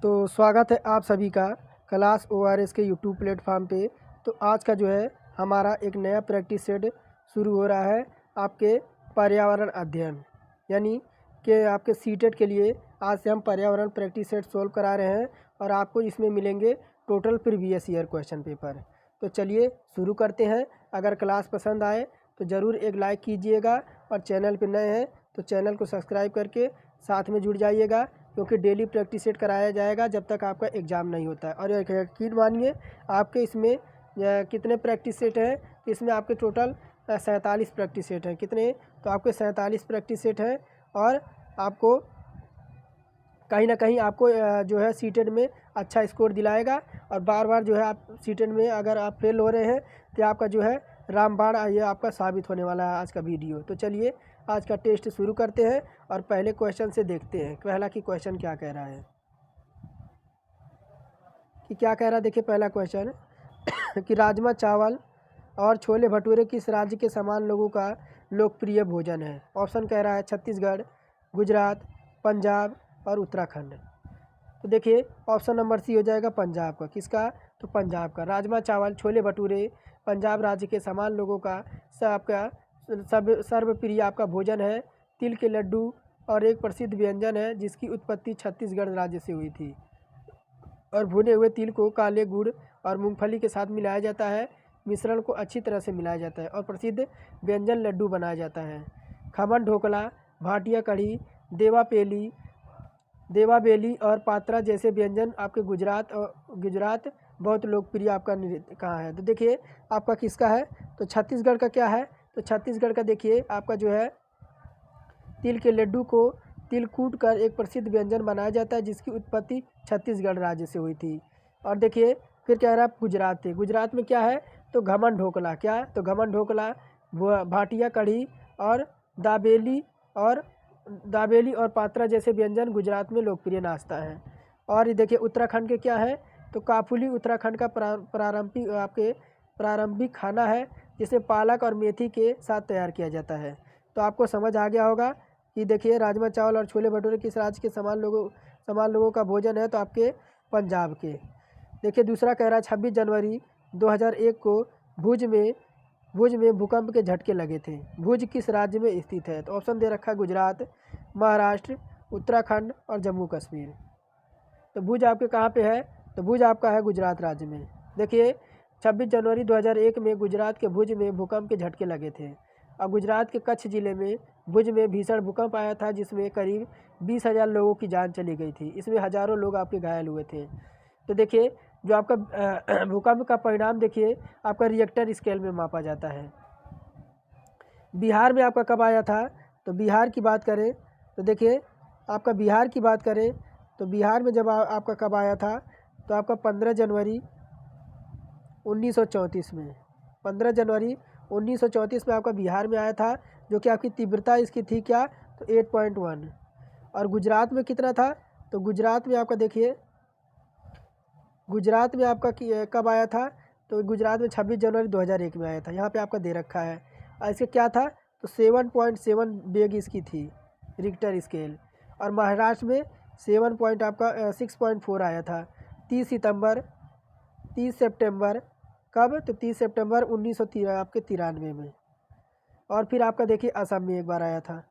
तो स्वागत है आप सभी का क्लास ओआरएस के यूट्यूब प्लेटफॉर्म पे। तो आज का जो है हमारा एक नया प्रैक्टिस सेट शुरू हो रहा है आपके पर्यावरण अध्ययन यानी कि आपके सीटेट के लिए। आज से हम पर्यावरण प्रैक्टिस सेट सोल्व करा रहे हैं और आपको इसमें मिलेंगे total previous year question paper. तो चलिए शुरू करते हैं। अगर क्लास पसंद आए तो ज़रूर एक लाइक कीजिएगा और चैनल पर नए हैं तो चैनल को सब्सक्राइब करके साथ में जुड़ जाइएगा, क्योंकि डेली प्रैक्टिस सेट कराया जाएगा जब तक आपका एग्ज़ाम नहीं होता है। और यकीन मानिए आपके इसमें कितने प्रैक्टिस सेट हैं, तो इसमें आपके टोटल 47 प्रैक्टिस सेट हैं। कितने? तो आपके 47 प्रैक्टिस सेट हैं और आपको कहीं ना कहीं आपको जो है सीटेट में अच्छा स्कोर दिलाएगा। और बार बार जो है आप सीटेट में अगर आप फेल हो रहे हैं तो आपका जो है रामबाण ये आपका साबित होने वाला है आज का वीडियो। तो चलिए आज का टेस्ट शुरू करते हैं और पहले क्वेश्चन से देखते हैं पहला कि क्वेश्चन क्या कह रहा है। देखिए पहला क्वेश्चन कि राजमा चावल और छोले भटूरे किस राज्य के समान लोगों का लोकप्रिय भोजन है। ऑप्शन कह रहा है छत्तीसगढ़, गुजरात, पंजाब और उत्तराखंड। तो देखिए ऑप्शन नंबर सी हो जाएगा पंजाब का। किसका? तो पंजाब का। राजमा चावल छोले भटूरे पंजाब राज्य के समान लोगों का सर्वप्रिय आपका भोजन है। तिल के लड्डू और एक प्रसिद्ध व्यंजन है जिसकी उत्पत्ति छत्तीसगढ़ राज्य से हुई थी। और भुने हुए तिल को काले गुड़ और मूंगफली के साथ मिलाया जाता है। मिश्रण को अच्छी तरह से मिलाया जाता है और प्रसिद्ध व्यंजन लड्डू बनाया जाता है। खमन ढोकला, भाटिया कढ़ी, देवा बेली और पात्रा जैसे व्यंजन आपके गुजरात बहुत लोकप्रिय आपका कहाँ है। तो देखिए आपका किसका है? तो छत्तीसगढ़ का क्या है? तो छत्तीसगढ़ का देखिए आपका जो है तिल के लड्डू को तिल कूट कर एक प्रसिद्ध व्यंजन बनाया जाता है जिसकी उत्पत्ति छत्तीसगढ़ राज्य से हुई थी। और देखिए फिर कह रहा है गुजरात थे। गुजरात में क्या है? तो घमन ढोकला। क्या? तो घमन ढोकला, भाटिया कढ़ी और दाबेली और पात्रा जैसे व्यंजन गुजरात में लोकप्रिय नाश्ता है। और ये देखिए उत्तराखंड के क्या है? तो काफुली उत्तराखंड का प्रारंभिक खाना है जिसे पालक और मेथी के साथ तैयार किया जाता है। तो आपको समझ आ गया होगा कि देखिए राजमा चावल और छोले भटूरे किस राज्य के समान लोगों का भोजन है। तो आपके पंजाब के। देखिए दूसरा कह रहा है 26 जनवरी 2001 को भुज में भूकंप के झटके लगे थे। भुज किस राज्य में स्थित है? तो ऑप्शन दे रखा है गुजरात, महाराष्ट्र, उत्तराखंड और जम्मू कश्मीर। तो भुज आपके कहाँ पे है? तो भुज आपका है गुजरात राज्य में। देखिए 26 जनवरी 2001 में गुजरात के भुज में भूकंप के झटके लगे थे। और गुजरात के कच्छ जिले में भुज में भीषण भूकंप आया था जिसमें करीब 20,000 लोगों की जान चली गई थी। इसमें हज़ारों लोग आपके घायल हुए थे। तो देखिए जो आपका भूकंप का परिणाम देखिए आपका रिएक्टर स्केल में मापा जाता है। बिहार में आपका कब आया था? तो बिहार की बात करें तो देखिए आपका बिहार की बात करें तो बिहार में जब आपका कब आया था? तो आपका 15 जनवरी 1934 में। 15 जनवरी 1934 में आपका बिहार में आया था, जो कि आपकी तीव्रता इसकी थी क्या? तो 8.1। और गुजरात में कितना था? तो गुजरात में आपका देखिए गुजरात में आपका कब आया था? तो गुजरात में 26 जनवरी 2001 में आया था। यहाँ पे आपका दे रखा है। और इसके क्या था? तो 7.7 बेग इसकी थी रिक्टर स्केल। और महाराष्ट्र में 6.4 आया था 30 सितंबर। कब? तो 30 सितंबर 1993 में। और फिर आपका देखिए असम में एक बार आया था।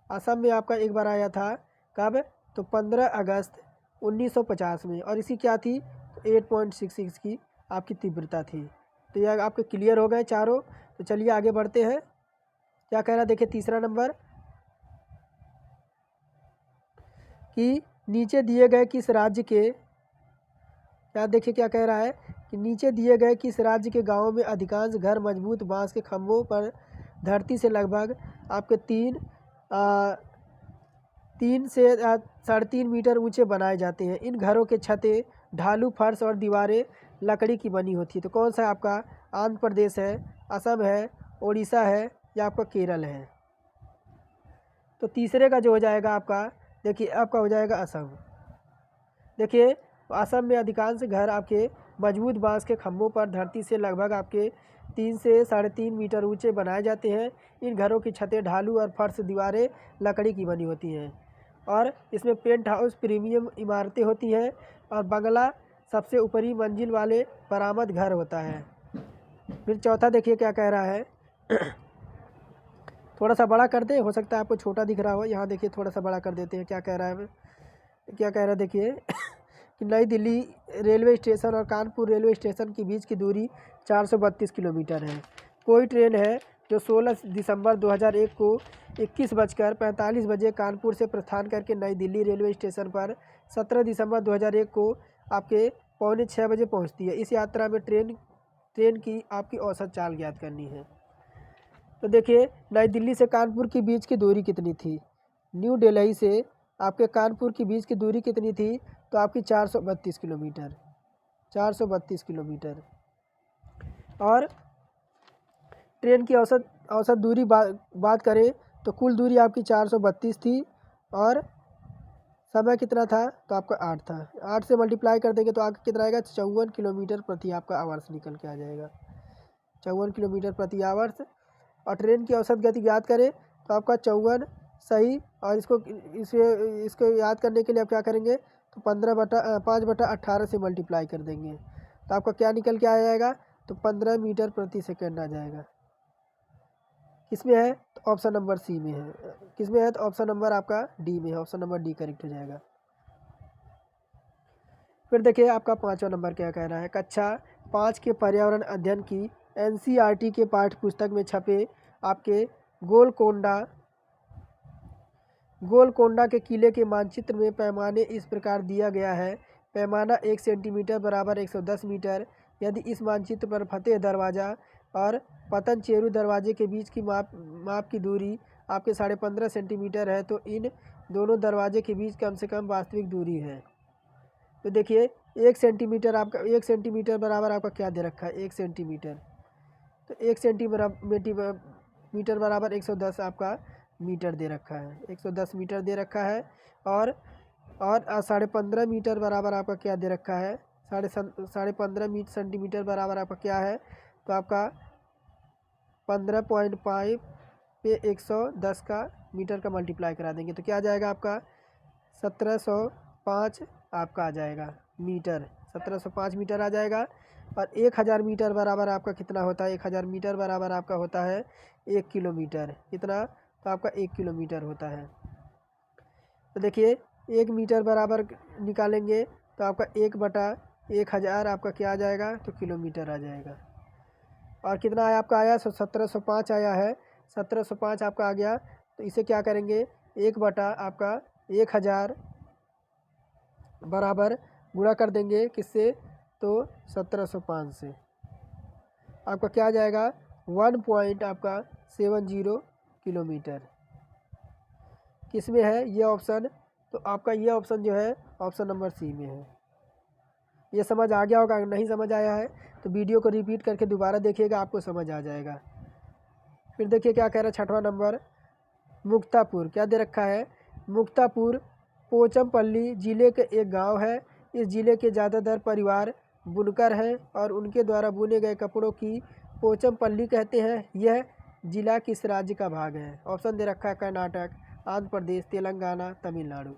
असम में आपका एक बार आया था कब? तो 15 अगस्त 1950 में। और इसी क्या थी? तो 8.66 की आपकी तीव्रता थी। तो यह आपके क्लियर हो गए चारों। तो चलिए आगे बढ़ते हैं। क्या कह रहा है देखिए तीसरा नंबर कि नीचे दिए गए किस राज्य के देखिए क्या कह रहा है कि नीचे दिए गए किस राज्य के गांवों में अधिकांश घर मजबूत बांस के खंभों पर धरती से लगभग आपके 3 से 3.5 मीटर ऊंचे बनाए जाते हैं। इन घरों के छतें, ढालू फर्श और दीवारें लकड़ी की बनी होती है। तो कौन सा आपका? आंध्र प्रदेश है, असम है, उड़ीसा है या आपका केरल है। तो तीसरे का जो हो जाएगा आपका देखिए आपका हो जाएगा असम। देखिए असम में अधिकांश घर आपके मजबूत बांस के खंभों पर धरती से लगभग आपके 3 से 3.5 मीटर ऊंचे बनाए जाते हैं। इन घरों की छतें, ढालू और फर्श दीवारें लकड़ी की बनी होती हैं। और इसमें पेंट हाउस प्रीमियम इमारतें होती हैं और बंगला सबसे ऊपरी मंजिल वाले बरामद घर होता है। फिर चौथा देखिए क्या कह रहा है। थोड़ा सा बड़ा कर दे, हो सकता है आपको छोटा दिख रहा हो। यहाँ देखिए थोड़ा सा बड़ा कर देते हैं। क्या कह रहा है, क्या कह रहा है देखिए कि नई दिल्ली रेलवे स्टेशन और कानपुर रेलवे स्टेशन के बीच की दूरी 432 किलोमीटर है। कोई ट्रेन है जो 16 दिसंबर 2001 को 21:45 बजे कानपुर से प्रस्थान करके नई दिल्ली रेलवे स्टेशन पर 17 दिसंबर 2001 को आपके 5:45 बजे पहुंचती है। इस यात्रा में ट्रेन की आपकी औसत चाल ज्ञात करनी है। तो देखिए नई दिल्ली से कानपुर के बीच की दूरी कितनी थी, न्यू दिल्ली से आपके कानपुर के बीच की दूरी कितनी थी, तो आपकी 432 किलोमीटर, 432 किलोमीटर। और ट्रेन की औसत दूरी बात करें तो कुल दूरी आपकी 432 थी और समय कितना था, तो आपका 8 था। 8 से मल्टीप्लाई कर देंगे तो आगे कितना आएगा, 54 किलोमीटर प्रति आपका आवर्स निकल के आ जाएगा, 54 किलोमीटर प्रति आवर्स। और ट्रेन की औसत गति याद करें तो आपका 54 सही। और इसको याद करने के लिए आप क्या करेंगे, तो 5/18 से मल्टीप्लाई कर देंगे तो आपका क्या निकल के आ जाएगा, तो 15 मीटर प्रति सेकंड आ जाएगा। किसमें है, तो ऑप्शन नंबर सी में है। किसमें है, तो ऑप्शन नंबर आपका डी में है। ऑप्शन नंबर डी करेक्ट हो जाएगा। फिर देखिए आपका 5वां नंबर क्या कह रहा है। कक्षा 5 के पर्यावरण अध्ययन की एनसीईआरटी के पाठ्य पुस्तक में छपे आपके गोलकोंडा के किले के मानचित्र में पैमाने इस प्रकार दिया गया है। पैमाना 1 सेंटीमीटर बराबर 110 मीटर। यदि इस मानचित्र पर फतेह दरवाज़ा और पतनचेरू दरवाजे के बीच की माप की दूरी आपके 15.5 सेंटीमीटर है, तो इन दोनों दरवाजे के बीच कम से कम वास्तविक दूरी है। तो देखिए 1 सेंटीमीटर बराबर आपका क्या दे रखा है, 1 सेंटीमीटर। तो 1 सेंटीमीटर बराबर 110 आपका मीटर दे रखा है, 110 मीटर दे रखा है। और 15.5 मीटर बराबर आपका क्या दे रखा है, 15.5 सेंटीमीटर बराबर आपका क्या है, तो आपका 15.5 पे 110 का मीटर का मल्टीप्लाई करा देंगे तो क्या आ जाएगा आपका 1705 आपका आ जाएगा मीटर, 1705 मीटर आ जाएगा। और 1000 मीटर बराबर आपका कितना होता है, 1000 मीटर बराबर आपका होता है 1 किलोमीटर। कितना, तो आपका 1 किलोमीटर होता है। तो देखिए 1 मीटर बराबर निकालेंगे तो आपका 1/1000 आपका क्या आ जाएगा, तो किलोमीटर आ जाएगा। और कितना आया आपका, आया 1705 आया है, 1705 आपका आ गया। तो इसे क्या करेंगे, 1/1000 बराबर गुणा कर देंगे किससे, तो 1705 से। आपका क्या आ जाएगा, 1.70 किलोमीटर। किस में है ये ऑप्शन, तो आपका ये ऑप्शन जो है ऑप्शन नंबर सी में है। ये समझ आ गया होगा, नहीं समझ आया है तो वीडियो को रिपीट करके दोबारा देखिएगा, आपको समझ आ जाएगा। फिर देखिए क्या कह रहा है 6वां नंबर, मुक्तापुर। क्या दे रखा है, मुक्तापुर पोचमपल्ली जिले के एक गांव है। इस जिले के ज़्यादातर परिवार बुनकर हैं और उनके द्वारा बुने गए कपड़ों की पोचमपल्ली कहते हैं। यह जिला किस राज्य का भाग है। ऑप्शन दे रखा है कर्नाटक, आंध्र प्रदेश, तेलंगाना, तमिलनाडु।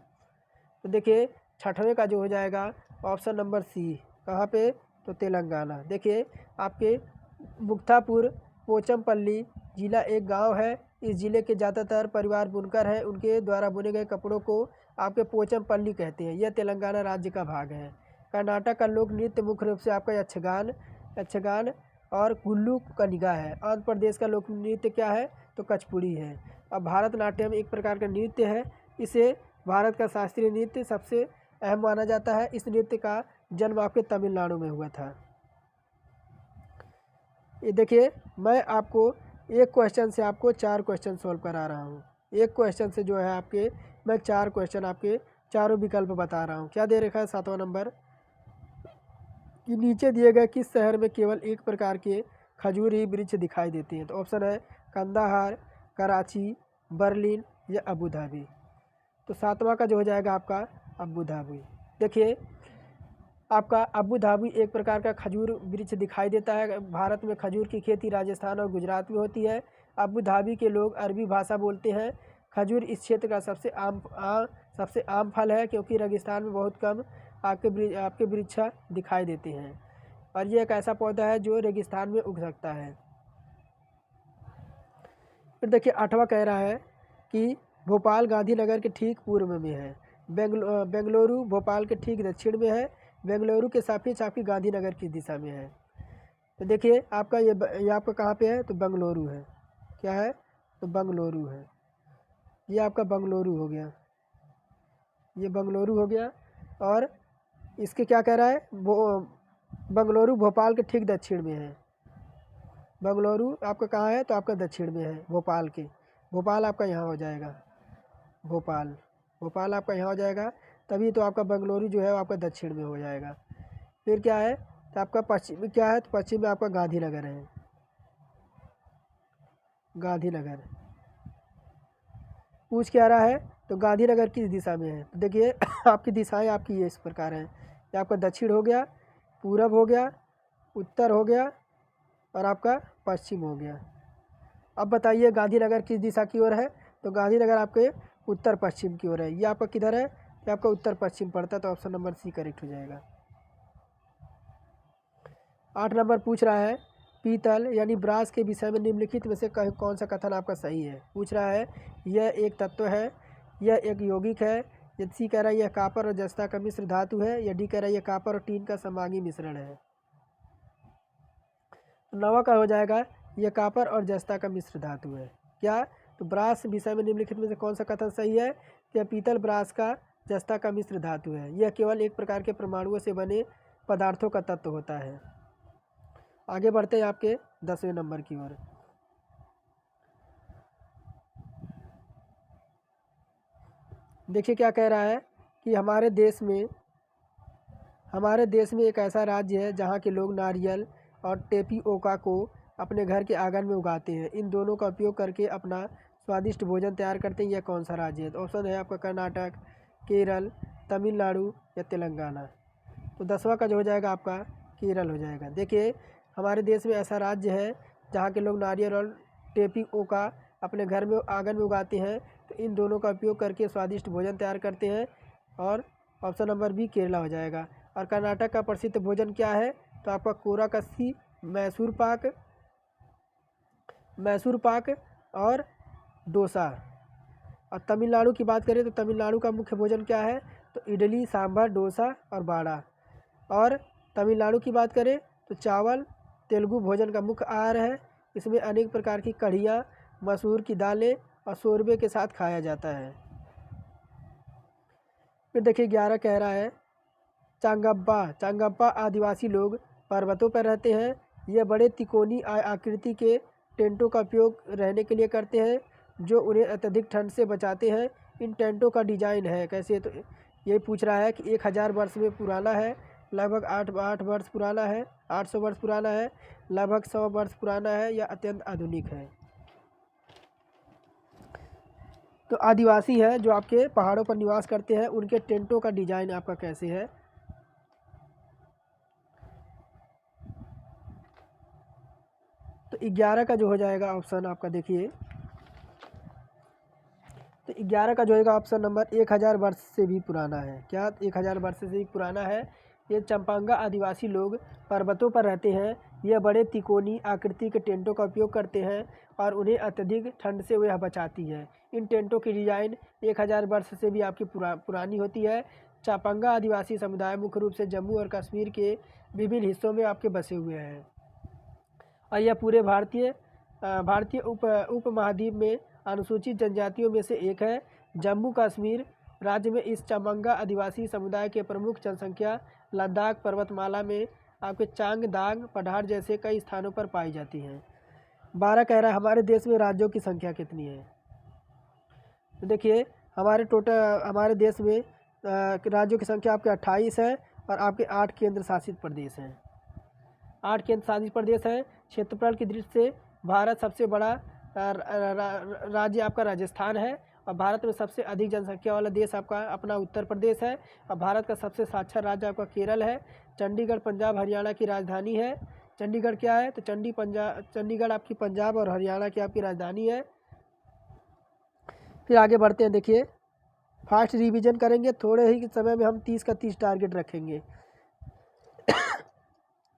तो देखिए 6वें का जो हो जाएगा ऑप्शन नंबर सी, कहाँ पे, तो तेलंगाना। देखिए आपके मुक्तापुर पोचमपल्ली जिला एक गांव है। इस जिले के ज़्यादातर परिवार बुनकर हैं, उनके द्वारा बुने गए कपड़ों को आपके पोचमपल्ली कहते हैं। यह तेलंगाना राज्य का भाग है। कर्नाटक का लोक नृत्य मुख्य रूप से आपका यक्षगान और गुल्लू कनिगा है। आंध्र प्रदेश का लोक नृत्य क्या है, तो कचपुड़ी है। अब भारतनाट्यम एक प्रकार का नृत्य है। इसे भारत का शास्त्रीय नृत्य सबसे अहम माना जाता है। इस नृत्य का जन्म आपके तमिलनाडु में हुआ था। ये देखिए मैं आपको एक क्वेश्चन से आपको 4 क्वेश्चन सॉल्व करा रहा हूँ। एक क्वेश्चन से जो है आपके मैं 4 क्वेश्चन आपके चारों विकल्प बता रहा हूँ। क्या दे रखा है 7वां नंबर, कि नीचे दिए गए किस शहर में केवल एक प्रकार के खजूरी वृक्ष दिखाई देते हैं। तो ऑप्शन है कंदाहार, कराची, बर्लिन या अबू धाबी। तो 7वां का जो हो जाएगा आपका अबू धाबी। देखिए आपका अबू धाबी एक प्रकार का खजूर वृक्ष दिखाई देता है। भारत में खजूर की खेती राजस्थान और गुजरात में होती है। अबू धाबी के लोग अरबी भाषा बोलते हैं। खजूर इस क्षेत्र का सबसे आम फल है क्योंकि रेगिस्तान में बहुत कम आपके वृक्ष दिखाई देते हैं और ये एक ऐसा पौधा है जो रेगिस्तान में उग सकता है। फिर देखिए 8वां कह रहा है कि भोपाल गांधीनगर के ठीक पूर्व में है। बेंगलुरु भोपाल के ठीक दक्षिण में है। बेंगलुरु के सापेक्ष आपकी गांधीनगर की दिशा में है। तो देखिए आपका ये आपका कहाँ पे है, तो बेंगलुरु है। क्या है, तो बेंगलुरु है। ये आपका बेंगलुरु हो गया, ये बेंगलुरु हो गया। और इसके क्या कह रहा है, बेंगलुरु भोपाल के ठीक दक्षिण में है। बेंगलुरु आपका कहाँ है, तो आपका दक्षिण में है भोपाल के। भोपाल आपका यहाँ हो जाएगा, भोपाल आपका यहाँ हो जाएगा, तभी तो आपका बेंगलुरु जो है वो आपका दक्षिण में हो जाएगा। फिर क्या है, तो आपका पश्चिम में क्या है, तो पश्चिम में आपका गांधीनगर है। गांधीनगर पूछ क्या रहा है, तो गांधीनगर किस दिशा में है। तो देखिए आपकी दिशाएं आपकी ये इस प्रकार हैं। ये आपका दक्षिण हो गया, पूरब हो गया, उत्तर हो गया और आपका पश्चिम हो गया। अब बताइए गांधीनगर किस दिशा की ओर है, तो गांधीनगर आपके उत्तर पश्चिम की ओर है। ये आपका किधर है, ये आपका उत्तर पश्चिम पड़ता है, तो ऑप्शन नंबर सी करेक्ट हो जाएगा। 8 नंबर पूछ रहा है पीतल यानी ब्रास के विषय में निम्नलिखित में से कौन सा कथन आपका सही है। पूछ रहा है यह एक तत्व है, यह एक यौगिक है, या सी कह रहा है यह कॉपर और जस्ता का मिश्र धातु है, या डी कह रहा है यह कॉपर और टीन का समांगी मिश्रण है। 9वां का हो जाएगा यह कॉपर और जस्ता का मिश्र धातु है। क्या, तो ब्रास विषय में निम्नलिखित में से कौन सा कथन सही है, यह पीतल ब्रास का जस्ता का मिश्र धातु है। यह केवल एक प्रकार के परमाणुओं से बने पदार्थों का तत्व होता है। आगे बढ़ते हैं आपके 10वें नंबर की ओर। देखिए क्या कह रहा है कि हमारे देश में एक ऐसा राज्य है जहाँ के लोग नारियल और टेपिओका को अपने घर के आंगन में उगाते हैं। इन दोनों का उपयोग करके अपना स्वादिष्ट भोजन तैयार करते हैं। यह कौन सा राज्य है, तो ऑप्शन है आपका कर्नाटक, केरल, तमिलनाडु या तेलंगाना। तो 10वां का जो हो जाएगा आपका केरल हो जाएगा। देखिए हमारे देश में ऐसा राज्य है जहाँ के लोग नारियल और टेपिओका अपने घर में आंगन में उगाते हैं, तो इन दोनों का उपयोग करके स्वादिष्ट भोजन तैयार करते हैं और ऑप्शन नंबर बी केरला हो जाएगा। और कर्नाटक का प्रसिद्ध भोजन क्या है, तो आपका कोरा कस्सी, मैसूर पाक और डोसा। और तमिलनाडु की बात करें तो तमिलनाडु का मुख्य भोजन क्या है, तो इडली, सांभर, डोसा और बाड़ा। और तमिलनाडु की बात करें तो चावल तेलुगु भोजन का मुख्य आहार है। इसमें अनेक प्रकार की कढ़ियाँ, मसूर की दालें और शोरबे के साथ खाया जाता है। फिर देखिए 11 कह रहा है चांगप्पा आदिवासी लोग पर्वतों पर रहते हैं। यह बड़े तिकोनी आकृति के टेंटों का उपयोग रहने के लिए करते हैं जो उन्हें अत्यधिक ठंड से बचाते हैं। इन टेंटों का डिजाइन है कैसे, तो ये पूछ रहा है कि 1000 वर्ष में पुराना है, लगभग 8 वर्ष पुराना है, 800 वर्ष पुराना है, लगभग 100 वर्ष पुराना है या अत्यंत आधुनिक है। तो आदिवासी है जो आपके पहाड़ों पर निवास करते हैं, उनके टेंटों का डिजाइन आपका कैसे है। तो 11 का जो हो जाएगा ऑप्शन आपका देखिए, तो 11 का जो होगा ऑप्शन नंबर 1000 वर्ष से भी पुराना है। क्या, 1000 वर्ष से भी पुराना है। ये चंपांगा आदिवासी लोग पर्वतों पर रहते हैं। यह बड़े तिकोनी आकृति के टेंटों का उपयोग करते हैं और उन्हें अत्यधिक ठंड से वह बचाती है। इन टेंटों की डिजाइन 1000 वर्ष से भी आपकी पुरानी होती है। चांपांगा आदिवासी समुदाय मुख्य रूप से जम्मू और कश्मीर के विभिन्न हिस्सों में आपके बसे हुए हैं और यह पूरे भारतीय उपमहाद्वीप में अनुसूचित जनजातियों में से एक है। जम्मू कश्मीर राज्य में इस चांगप्पा आदिवासी समुदाय के प्रमुख जनसंख्या लद्दाख पर्वतमाला में आपके चांगदांग पठार जैसे कई स्थानों पर पाई जाती है। 12 कह रहा है हमारे देश में राज्यों की संख्या कितनी है। तो देखिए हमारे देश में राज्यों की संख्या आपके 28 है और आपके 8 केंद्र शासित प्रदेश हैं। 8 केंद्र शासित प्रदेश हैं। क्षेत्रफल की दृष्टि से भारत सबसे बड़ा राज्य आपका राजस्थान है और भारत में सबसे अधिक जनसंख्या वाला देश आपका अपना उत्तर प्रदेश है और भारत का सबसे साक्षर राज्य आपका केरल है। चंडीगढ़ पंजाब हरियाणा की राजधानी है। चंडीगढ़ क्या है, तो चंडीगढ़ आपकी पंजाब और हरियाणा की आपकी राजधानी है। फिर आगे बढ़ते हैं। देखिए फास्ट रिवीजन करेंगे, थोड़े ही समय में हम 30 का 30 टारगेट रखेंगे।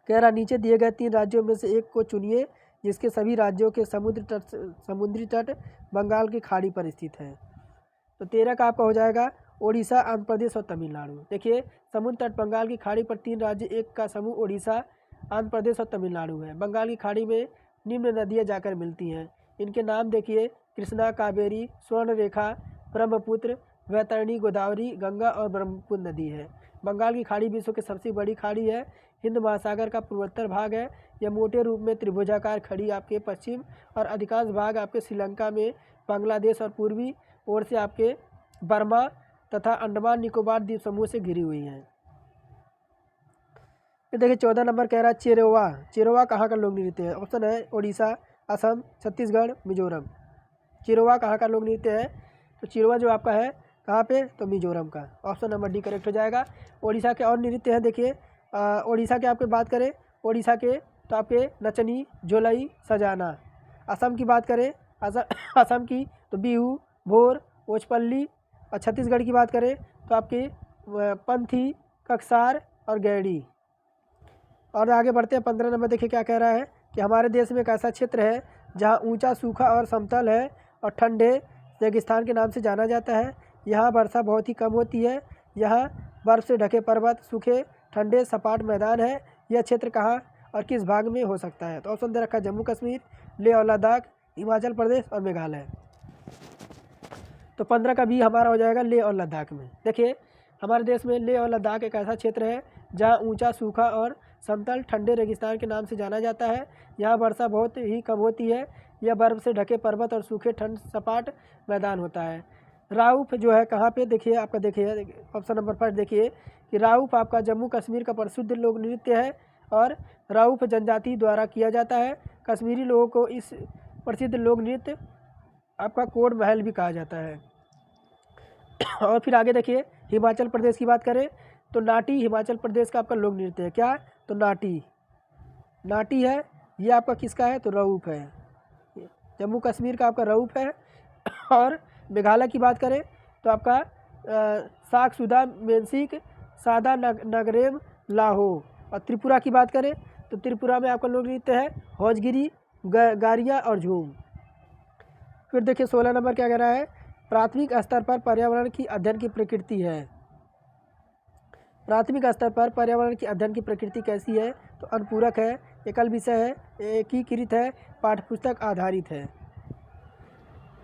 कह रहा नीचे दिए गए 3 राज्यों में से एक को चुनिए जिसके सभी राज्यों के समुद्री तट बंगाल की खाड़ी पर स्थित है। तो 13 का आपका हो जाएगा ओडिशा, आंध्र प्रदेश और तमिलनाडु। देखिए समुद्र तट बंगाल की खाड़ी पर 3 राज्य, एक का समूह ओडिशा, आंध्र प्रदेश और तमिलनाडु है। बंगाल की खाड़ी में निम्न नदियाँ जाकर मिलती हैं। इनके नाम देखिए कृष्णा, कावेरी, स्वर्णरेखा, ब्रह्मपुत्र, वैतरणी, गोदावरी, गंगा और ब्रह्मपुत्र नदी है। बंगाल की खाड़ी विश्व की सबसे बड़ी खाड़ी है। हिंद महासागर का पूर्वोत्तर भाग है। यह मोटे रूप में त्रिभुजाकार खड़ी आपके पश्चिम और अधिकांश भाग आपके श्रीलंका में, बांग्लादेश और पूर्वी ओर से आपके बर्मा तथा अंडमान निकोबार द्वीप समूह से घिरी हुई हैं। ये देखिए 14 नंबर कह रहा है चिरवा। चिरवा कहाँ का लोक नृत्य है? ऑप्शन है उड़ीसा, असम, छत्तीसगढ़, मिजोरम। चिरवा कहाँ का लोक नृत्य है? तो चिरवा जो आपका है कहाँ पे? तो मिजोरम का। ऑप्शन नंबर डी करेक्ट हो जाएगा। उड़ीसा के और नृत्य हैं देखिए, उड़ीसा के आपके बात करें, उड़ीसा के तो आपके नचनी, झोलई, सजाना। असम की बात करें, असम की तो बिहू, भोर, ओचपल्ली। और छत्तीसगढ़ की बात करें तो आपकी पंथी, कक्सार और गैड़ी। और आगे बढ़ते हैं 15 नंबर। देखिए क्या कह रहा है कि हमारे देश में एक ऐसा क्षेत्र है जहाँ ऊंचा, सूखा और समतल है और ठंडे रेगिस्तान के नाम से जाना जाता है। यहाँ वर्षा बहुत ही कम होती है। यहाँ बर्फ़ से ढके पर्वत, सूखे, ठंडे, सपाट मैदान है। यह क्षेत्र कहाँ और किस भाग में हो सकता है? तो ऑप्शन दे रखा है जम्मू कश्मीर, लेह और लद्दाख, हिमाचल प्रदेश और मेघालय। तो 15 का भी हमारा हो जाएगा लेह और लद्दाख में। देखिए हमारे देश में लेह और लद्दाख एक ऐसा क्षेत्र है जहाँ ऊंचा, सूखा और समतल ठंडे रेगिस्तान के नाम से जाना जाता है। यहाँ वर्षा बहुत ही कम होती है। यह बर्फ़ से ढके पर्वत और सूखे, ठंड, सपाट मैदान होता है। राउफ जो है कहाँ पे? देखिए आपका, देखिए ऑप्शन नंबर 5 देखिए कि राउफ आपका जम्मू कश्मीर का प्रसिद्ध लोक नृत्य है और राउफ जनजाति द्वारा किया जाता है। कश्मीरी लोगों को इस प्रसिद्ध लोक नृत्य आपका कोड महल भी कहा जाता है। और फिर आगे देखिए हिमाचल प्रदेश की बात करें तो नाटी हिमाचल प्रदेश का आपका लोक नृत्य है। क्या? तो नाटी। नाटी है ये आपका किसका है? तो रऊफ है। जम्मू कश्मीर का आपका रऊफ है। और मेघालय की बात करें तो आपका साकसुदा, मेनसिक, सादा, नगरेम, लाहो। और त्रिपुरा की बात करें तो त्रिपुरा में आपका लोक नृत्य है हौजगिरी, गारिया और झूम। फिर देखिए 16 नंबर क्या कह रहा है? प्राथमिक स्तर पर पर्यावरण की अध्ययन की प्रकृति है। प्राथमिक स्तर पर पर्यावरण की अध्ययन की प्रकृति कैसी है? तो अनुपूरक है, एकल विषय है, एकीकृत है, पाठ्यपुस्तक आधारित है।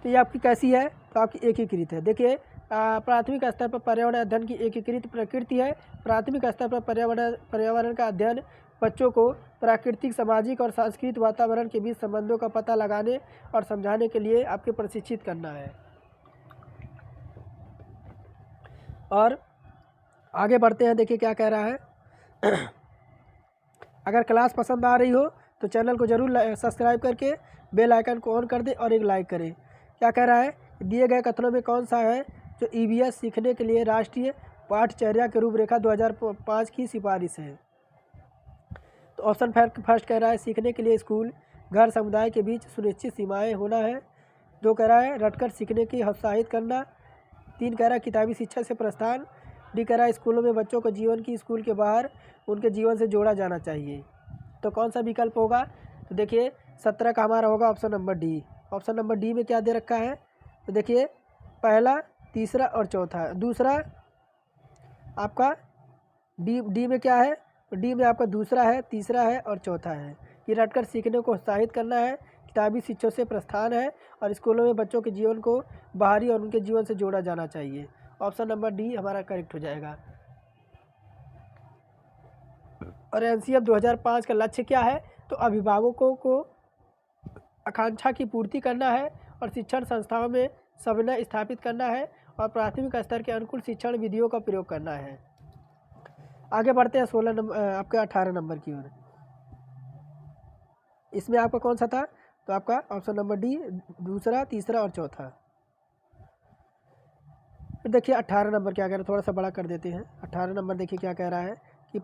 तो ये आपकी कैसी है? तो आपकी एकीकृत है। देखिए प्राथमिक स्तर पर पर्यावरण अध्ययन की एकीकृत प्रकृति है। प्राथमिक स्तर पर पर्यावरण का अध्ययन बच्चों को प्राकृतिक, सामाजिक और सांस्कृतिक वातावरण के बीच संबंधों का पता लगाने और समझाने के लिए आपके प्रशिक्षित करना है। और आगे बढ़ते हैं। देखिए क्या कह रहा है अगर क्लास पसंद आ रही हो तो चैनल को जरूर सब्सक्राइब करके बेल आइकन को ऑन कर दें और एक लाइक करें। क्या कह रहा है? दिए गए कथनों में कौन सा है जो EVS सीखने के लिए राष्ट्रीय पाठचर्या के रूपरेखा 2005 की सिफारिश है? तो ऑप्शन फर्स्ट कह रहा है सीखने के लिए स्कूल, घर, समुदाय के बीच सुनिश्चित सीमाएं होना है। 2 कह रहा है रटकर सीखने की हौत्साहित करना। 3 कह रहा है किताबी शिक्षा से प्रस्थान। डी कह रहा है स्कूलों में बच्चों को जीवन की स्कूल के बाहर उनके जीवन से जोड़ा जाना चाहिए। तो कौन सा विकल्प होगा? तो देखिए 17 का हमारा होगा option number D. Option number D में क्या दे रखा है? तो देखिए पहला, तीसरा और चौथा। दूसरा आपका डी में क्या है? तो डी में आपका दूसरा है, तीसरा है और चौथा है कि रटकर सीखने को उत्साहित करना है, किताबी शिक्षा से प्रस्थान है और स्कूलों में बच्चों के जीवन को बाहरी और उनके जीवन से जोड़ा जाना चाहिए। ऑप्शन नंबर डी हमारा करेक्ट हो जाएगा। और NCF 2005 का लक्ष्य क्या है? तो अभिभावकों को आकांक्षा की पूर्ति करना है और शिक्षण संस्थाओं में समन्वय स्थापित करना है और प्राथमिक स्तर के अनुकूल शिक्षण विधियों का प्रयोग करना है। आगे बढ़ते हैं 16 नंबर आपके 18 नंबर की ओर। इसमें आपका कौन सा था? तो आपका ऑप्शन नंबर डी, दूसरा, तीसरा और चौथा। फिर देखिए 18 नंबर क्या कह रहा है, थोड़ा सा बड़ा कर देते हैं। 18 नंबर देखिए क्या कह रहा है कि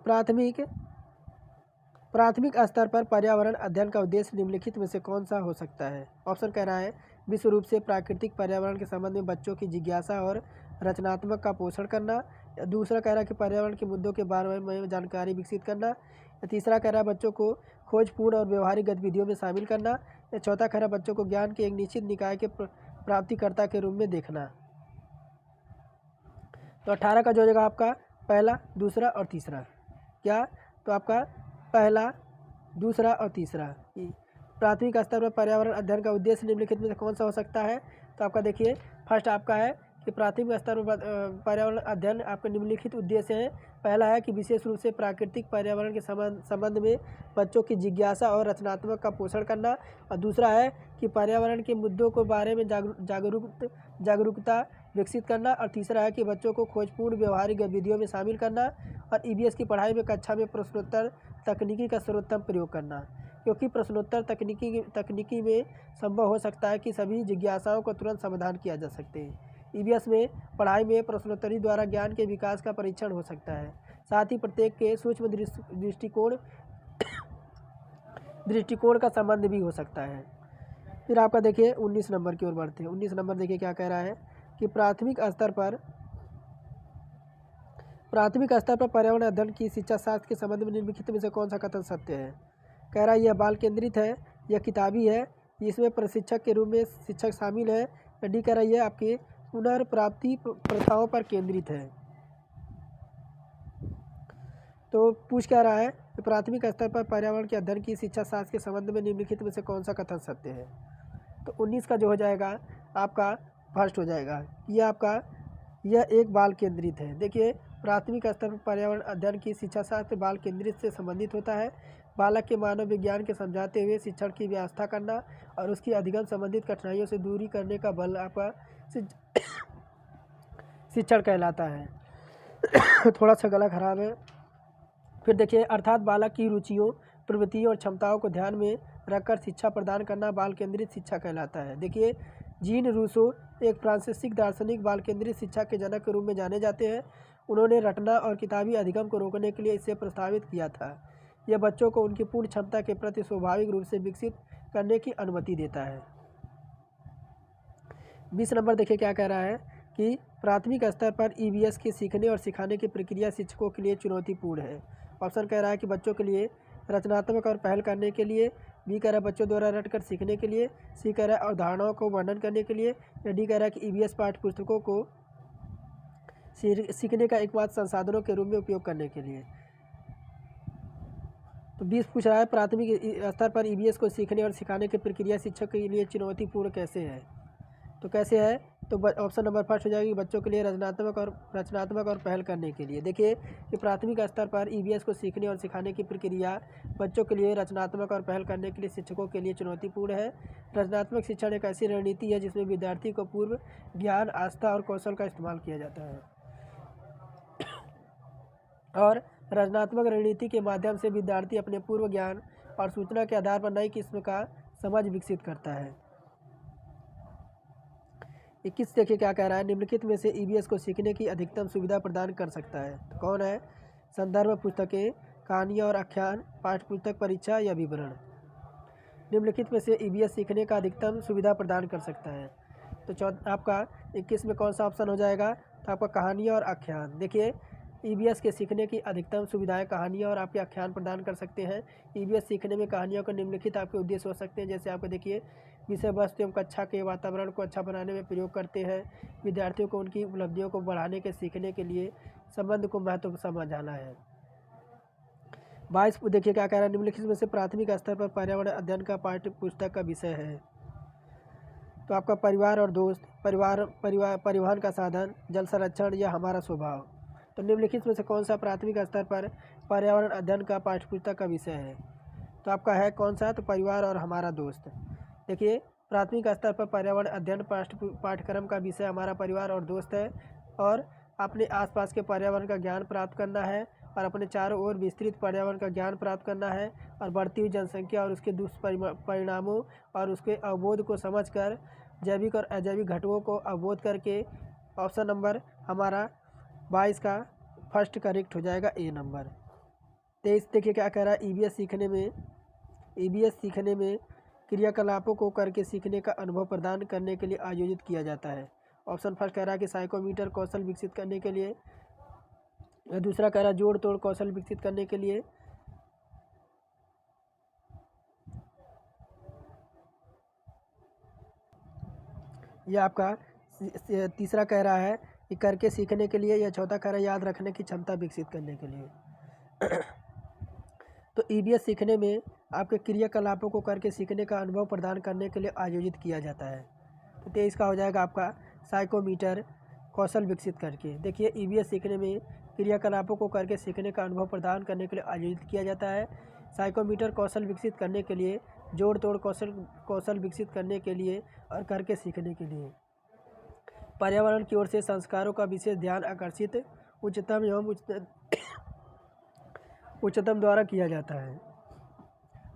प्राथमिक स्तर पर पर्यावरण अध्ययन का उद्देश्य निम्नलिखित में से कौन सा हो सकता है? ऑप्शन कह रहा है विश्व रूप से प्राकृतिक पर्यावरण के संबंध में बच्चों की जिज्ञासा और रचनात्मक का पोषण करना। या दूसरा कह रहा है कि पर्यावरण के मुद्दों के बारे में जानकारी विकसित करना। या तीसरा कह रहा है बच्चों को खोजपूर्ण और व्यवहारिक गतिविधियों में शामिल करना। या चौथा कह रहा है बच्चों को ज्ञान के एक निश्चित निकाय के प्राप्तिकर्ता के रूप में देखना। तो 18 का जो हो जाएगा आपका पहला, दूसरा और तीसरा। क्या? तो आपका पहला, दूसरा और तीसरा। प्राथमिक स्तर पर पर्यावरण अध्ययन का उद्देश्य निम्नलिखित में से कौन सा हो सकता है? तो आपका देखिए फर्स्ट आपका है कि प्राथमिक स्तर पर पर्यावरण अध्ययन आपका निम्नलिखित उद्देश्य है। पहला है कि विशेष रूप से प्राकृतिक पर्यावरण के संबंध में बच्चों की जिज्ञासा और रचनात्मक का पोषण करना। और दूसरा है कि पर्यावरण के मुद्दों के बारे में जागरूकता विकसित करना। और तीसरा है कि बच्चों को खोजपूर्ण व्यवहारिक गतिविधियों में शामिल करना। और ईवीएस की पढ़ाई में कक्षा में प्रश्नोत्तर तकनीकी का सर्वोत्तम प्रयोग करना, क्योंकि प्रश्नोत्तर तकनीकी में संभव हो सकता है कि सभी जिज्ञासाओं को तुरंत समाधान किया जा सकते हैं। ईवीएस में पढ़ाई में प्रश्नोत्तरी द्वारा ज्ञान के विकास का परीक्षण हो सकता है। साथ ही प्रत्येक के सूक्ष्म दृष्टिकोण का संबंध भी हो सकता है। फिर आपका देखिए 19 नंबर की ओर बढ़ते हैं। 19 नंबर देखिए क्या कह रहा है कि प्राथमिक स्तर पर पर्यावरण अध्ययन की शिक्षा शास्त्र के संबंध में निम्नलिखित में से कौन सा कथन सत्य है? कह रहा है यह बाल केंद्रित है, यह किताबी है, इसमें प्रशिक्षक के रूप में शिक्षक शामिल है। डी कह रहा है यह आपकी पुनर्प्राप्ति प्रथाओं पर केंद्रित है। तो पूछ क्या रहा है कि प्राथमिक स्तर पर पर्यावरण के अध्ययन की शिक्षा शास्त्र के संबंध में निम्नलिखित में से कौन सा कथन सत्य है? तो 19 का जो हो जाएगा आपका फर्स्ट हो जाएगा। यह एक बाल केंद्रित है। देखिए प्राथमिक स्तर पर पर्यावरण अध्ययन की शिक्षा शास्त्र बाल केंद्रित से संबंधित होता है। बालक के मानव विज्ञान के समझाते हुए शिक्षण की व्यवस्था करना और उसकी अधिगम संबंधित कठिनाइयों से दूरी करने का बल आपका शिक्षण कहलाता है। थोड़ा सा गला खराब है। फिर देखिए अर्थात बालक की रुचियों, प्रवृत्तियों और क्षमताओं को ध्यान में रखकर शिक्षा प्रदान करना बाल केंद्रित शिक्षा कहलाता है। देखिए जीन रूसो एक फ्रांसीसी दार्शनिक बाल केंद्रित शिक्षा के जनक के रूप में जाने जाते हैं। उन्होंने रटना और किताबी अधिगम को रोकने के लिए इसे प्रस्तावित किया था। यह बच्चों को उनकी पूर्ण क्षमता के प्रति स्वाभाविक रूप से विकसित करने की अनुमति देता है। 20 नंबर देखिए क्या कह रहा है कि प्राथमिक स्तर पर ईवीएस के सीखने और सिखाने की प्रक्रिया शिक्षकों के लिए चुनौतीपूर्ण है। ऑप्शन कह रहा है कि बच्चों के लिए रचनात्मक और पहल करने के लिए, बी कह रहा है बच्चों द्वारा रटकर सीखने के लिए, सी कह रहा है अवधारणाओं को वर्णन करने के लिए, या डी कह रहा है कि ईवीएस पाठ्य पुस्तकों को सीखने का एकमात्र संसाधनों के रूप में उपयोग करने के लिए। तो 20 पूछ रहा है प्राथमिक स्तर पर ईवीएस को सीखने और सिखाने की प्रक्रिया शिक्षक के लिए चुनौतीपूर्ण कैसे है? तो कैसे है? तो ऑप्शन नंबर फर्स्ट हो जाएगी बच्चों के लिए रचनात्मक और पहल करने के लिए। देखिए कि प्राथमिक स्तर पर ईवीएस को सीखने और सिखाने की प्रक्रिया बच्चों के लिए रचनात्मक और पहल करने के लिए शिक्षकों के लिए चुनौतीपूर्ण है। रचनात्मक शिक्षण एक ऐसी रणनीति है जिसमें विद्यार्थी को पूर्व ज्ञान, आस्था और कौशल का इस्तेमाल किया जाता है, और रचनात्मक रणनीति के माध्यम से विद्यार्थी अपने पूर्व ज्ञान और सूचना के आधार पर नई किस्म का समझ विकसित करता है। 21 देखिए क्या कह रहा है, निम्नलिखित में से ईवीएस को सीखने की अधिकतम सुविधा प्रदान कर सकता है। तो कौन है? संदर्भ पुस्तकें, कहानियाँ और आख्यान, पाठ्य पुस्तक, परीक्षा या विवरण। निम्नलिखित में से ईवीएस सीखने का अधिकतम सुविधा प्रदान कर सकता है। तो आपका 21 में कौन सा ऑप्शन हो जाएगा? तो आपका कहानियाँ और आख्यान। देखिए ईवीएस के सीखने की अधिकतम सुविधाएं कहानियाँ और आपके आख्यान प्रदान कर सकते हैं। ईवीएस सीखने में कहानियों को निम्नलिखित आपके उद्देश्य हो सकते हैं, जैसे आपको देखिए विषय वस्तु एवं कक्षा के वातावरण को अच्छा बनाने में प्रयोग करते हैं, विद्यार्थियों को उनकी उपलब्धियों को बढ़ाने के सीखने के लिए संबंध को महत्व समझाना है। 22 देखिए क्या कह रहा है, निम्नलिखित में से प्राथमिक स्तर पर पर्यावरण अध्ययन का पाठ्य पुस्तक का विषय है। तो आपका परिवार और दोस्त, परिवहन का साधन, जल संरक्षण या हमारा स्वभाव। तो निम्नलिखित में से कौन सा प्राथमिक स्तर पर पर्यावरण अध्ययन का पाठ्यपुस्तक का विषय है? तो आपका है कौन सा? तो परिवार और हमारा दोस्त। देखिए प्राथमिक स्तर पर पर्यावरण अध्ययन पाठ्यक्रम का विषय हमारा परिवार और दोस्त है, और अपने आसपास के पर्यावरण का ज्ञान प्राप्त करना है और अपने चारों ओर विस्तृत पर्यावरण का ज्ञान प्राप्त करना है, और बढ़ती हुई जनसंख्या और उसके दुष्परिणामों और उसके अवबोध को समझकर जैविक और अजैविक घटकों को अवबोध करके। ऑप्शन नंबर हमारा 22 का फर्स्ट करेक्ट हो जाएगा, ए नंबर। 23 देखिए क्या कह रहा है, ईवीएस सीखने में क्रियाकलापों को करके सीखने का अनुभव प्रदान करने के लिए आयोजित किया जाता है। ऑप्शन फर्स्ट कह रहा है कि साइकोमीटर कौशल विकसित करने के लिए, या दूसरा कह रहा है जोड़ तोड़ कौशल विकसित करने के लिए, या आपका तीसरा कह रहा है कि करके सीखने के लिए, या चौथा कह रहा है याद रखने की क्षमता विकसित करने के लिए। तो ईवीएस सीखने में आपके क्रियाकलापों को करके सीखने का अनुभव प्रदान करने के लिए आयोजित किया जाता है। तो 23 का हो जाएगा आपका साइकोमीटर कौशल विकसित करके। देखिए ईवीएस सीखने में क्रियाकलापों को करके सीखने का अनुभव प्रदान करने के लिए आयोजित किया जाता है। साइकोमीटर कौशल विकसित करने के लिए, जोड़ तोड़ कौशल विकसित करने के लिए और करके सीखने के लिए। पर्यावरण की ओर से संस्कारों का विशेष ध्यान आकर्षित उच्चतम एवं उच्चतम द्वारा किया जाता है।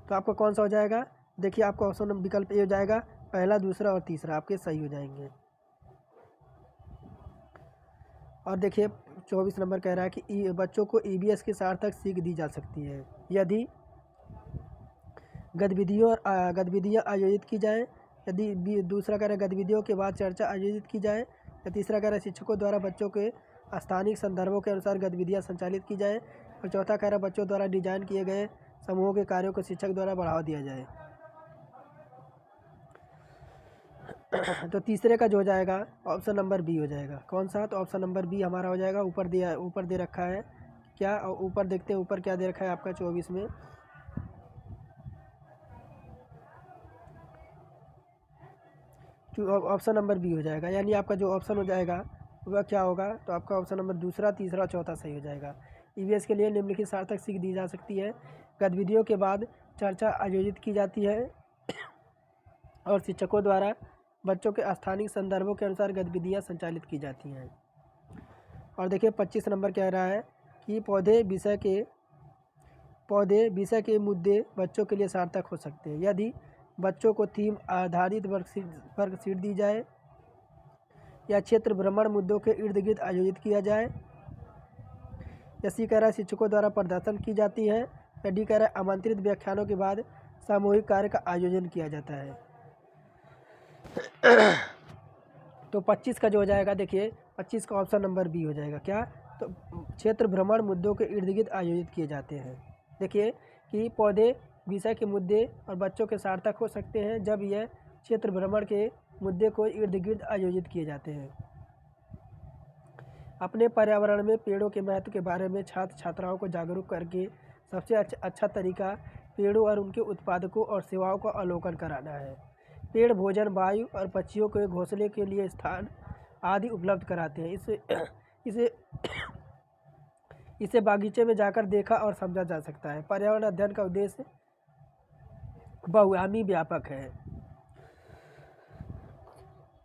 तो आपका कौन सा हो जाएगा? देखिए आपका ऑप्शन विकल्प ए हो जाएगा, पहला, दूसरा और तीसरा आपके सही हो जाएंगे। और देखिए 24 नंबर कह रहा है कि बच्चों को ईवीएस की सार्थक सीख दी जा सकती है यदि गतिविधियाँ आयोजित की जाए, यदि दूसरा कह रहा है गतिविधियों के बाद चर्चा आयोजित की जाए, या तीसरा कह रहा है शिक्षकों द्वारा बच्चों के स्थानिक संदर्भों के अनुसार गतिविधियाँ संचालित की जाए, और चौथा कह रहा है बच्चों द्वारा डिजाइन किए गए समूहों के कार्यों को शिक्षक द्वारा बढ़ावा दिया जाए। तो तीसरे का जो हो जाएगा ऑप्शन नंबर बी हो जाएगा। कौन सा? तो ऑप्शन नंबर बी हमारा हो जाएगा। ऊपर दे रखा है क्या, ऊपर देखते हैं ऊपर क्या दे रखा है आपका 24 में। ऑप्शन नंबर बी हो जाएगा, यानी आपका जो ऑप्शन हो जाएगा वह क्या होगा? तो आपका ऑप्शन नंबर दूसरा, तीसरा, चौथा सही हो जाएगा। ईवीएस के लिए निम्नलिखित सार्थक सीख दी जा सकती है। गतिविधियों के बाद चर्चा आयोजित की जाती है और शिक्षकों द्वारा बच्चों के स्थानिक संदर्भों के अनुसार गतिविधियाँ संचालित की जाती हैं। और देखिए 25 नंबर कह रहा है कि पौधे विषय के मुद्दे बच्चों के लिए सार्थक हो सकते हैं यदि बच्चों को थीम आधारित वर्कशीट दी जाए, या क्षेत्र भ्रमण मुद्दों के इर्द गिर्द आयोजित किया जाए, या सी कह रहा है शिक्षकों द्वारा प्रदर्शन की जाती है, या डी कह रहा है आमंत्रित व्याख्यानों के बाद सामूहिक कार्य का आयोजन किया जाता है। तो 25 का जो हो जाएगा, देखिए 25 का ऑप्शन नंबर बी हो जाएगा। क्या? तो क्षेत्र भ्रमण मुद्दों के इर्द गिर्द आयोजित किए जाते हैं। देखिए कि पौधे विषय के मुद्दे और बच्चों के सार्थक हो सकते हैं जब यह क्षेत्र भ्रमण के मुद्दे को इर्द गिर्द आयोजित किए जाते हैं। अपने पर्यावरण में पेड़ों के महत्व के बारे में छात्र छात्राओं को जागरूक करके सबसे अच्छा तरीका पेड़ों और उनके उत्पादकों और सेवाओं का अवलोकन कराना है। पेड़ भोजन, वायु और पक्षियों के घोंसले के लिए स्थान आदि उपलब्ध कराते हैं। इसे बागीचे में जाकर देखा और समझा जा सकता है। पर्यावरण अध्ययन का उद्देश्य बहुआयामी व्यापक है।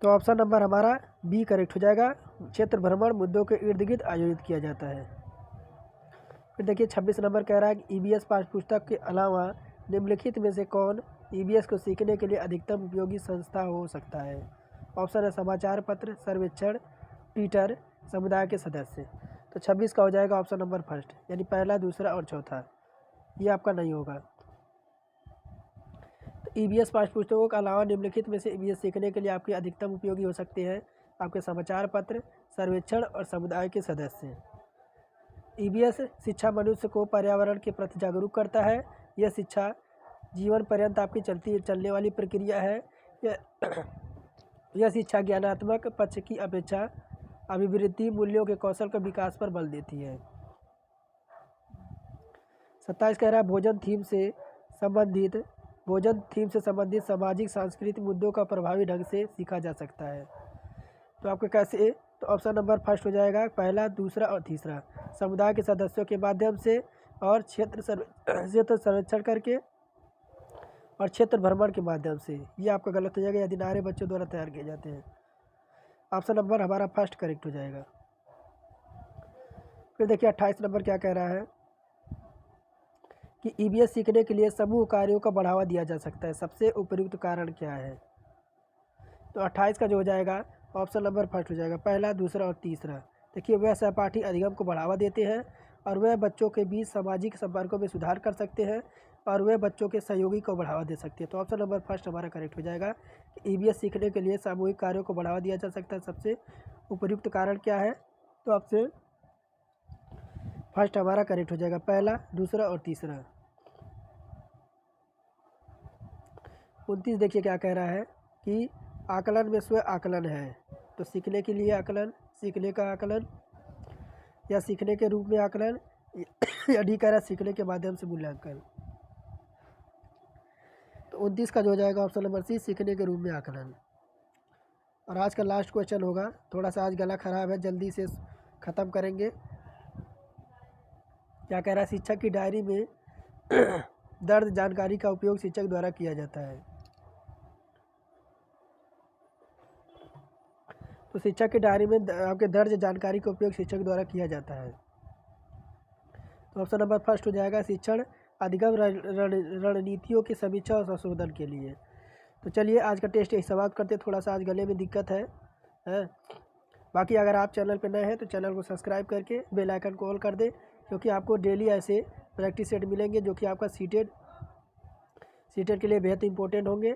तो ऑप्शन नंबर हमारा बी करेक्ट हो जाएगा। क्षेत्र भ्रमण मुद्दों के इर्द गिर्द आयोजित किया जाता है। फिर देखिए 26 नंबर कह रहा है कि ईवीएस पाठ्यपुस्तक के अलावा निम्नलिखित में से कौन ईवीएस को सीखने के लिए अधिकतम उपयोगी संस्था हो सकता है? ऑप्शन है समाचार पत्र, सर्वेक्षण, ट्विटर, समुदाय के सदस्य। तो 26 का हो जाएगा ऑप्शन नंबर फर्स्ट, यानी पहला, दूसरा और चौथा। ये आपका नहीं होगा। तो ईवीएस पाठ्यपुस्तकों के अलावा निम्नलिखित में से ईवीएस सीखने के लिए आपके अधिकतम उपयोगी हो सकते हैं आपके समाचार पत्र, सर्वेक्षण और समुदाय के सदस्य। ईवीएस शिक्षा मनुष्य को पर्यावरण के प्रति जागरूक करता है। यह शिक्षा जीवन पर्यंत आपकी चलने वाली प्रक्रिया है। यह शिक्षा ज्ञानात्मक पक्ष की अपेक्षा अभिवृद्धि मूल्यों के कौशल के विकास पर बल देती है। 27 कह रहा है भोजन थीम से संबंधित सामाजिक सांस्कृतिक मुद्दों का प्रभावी ढंग से सीखा जा सकता है। तो आपको कैसे? तो ऑप्शन नंबर फर्स्ट हो जाएगा, पहला, दूसरा और तीसरा। समुदाय के सदस्यों के माध्यम से और क्षेत्र सर्वेक्षण करके और क्षेत्र भ्रमण के माध्यम से। ये आपका गलत हो जाएगा, यदि नारे बच्चों द्वारा तैयार किए जाते हैं। ऑप्शन नंबर हमारा फर्स्ट करेक्ट हो जाएगा। फिर देखिए 28 नंबर क्या कह रहा है कि ईवीएस सीखने के लिए समूह कार्यों का बढ़ावा दिया जा सकता है। सबसे उपयुक्त कारण क्या है? तो 28 का जो हो जाएगा ऑप्शन नंबर फर्स्ट हो जाएगा, पहला, दूसरा और तीसरा। देखिए वह सहपाठी अधिगम को बढ़ावा देते हैं और वह बच्चों के बीच सामाजिक संपर्कों में सुधार कर सकते हैं और वह बच्चों के सहयोगी को बढ़ावा दे सकती है। तो ऑप्शन नंबर फर्स्ट हमारा करेक्ट हो जाएगा। ईवीएस सीखने के लिए सामूहिक कार्यों को बढ़ावा दिया जा सकता है। सबसे उपयुक्त कारण क्या है? तो आपसे फर्स्ट हमारा करेक्ट हो जाएगा, पहला, दूसरा और तीसरा। 29 देखिए क्या कह रहा है कि आकलन में स्व आकलन है। तो सीखने के लिए आकलन, सीखने का आकलन या सीखने के रूप में आकलन या डी कह रहा है सीखने के माध्यम से मूल्यांकन। तो 29 का जो हो जाएगा ऑप्शन नंबर सी, सीखने के रूप में आकलन। और आज का लास्ट क्वेश्चन होगा, थोड़ा सा आज गला खराब है, जल्दी से ख़त्म करेंगे। क्या कह रहा है? शिक्षक की डायरी में दर्ज जानकारी का उपयोग शिक्षक द्वारा किया जाता है। तो शिक्षक की डायरी में आपके दर्ज जानकारी का उपयोग शिक्षक द्वारा किया जाता है। तो ऑप्शन नंबर फर्स्ट हो जाएगा, शिक्षण अधिगम रणनीतियों की समीक्षा और संशोधन के लिए। तो चलिए आज का टेस्ट यही समाप्त करते, थोड़ा सा आज गले में दिक्कत है। बाकी अगर आप चैनल पर नए हैं तो चैनल को सब्सक्राइब करके बेल आइकन को ऑल कर दें, क्योंकि आपको डेली ऐसे प्रैक्टिस सेट मिलेंगे जो कि आपका सीटेट के लिए बेहद इंपॉर्टेंट होंगे।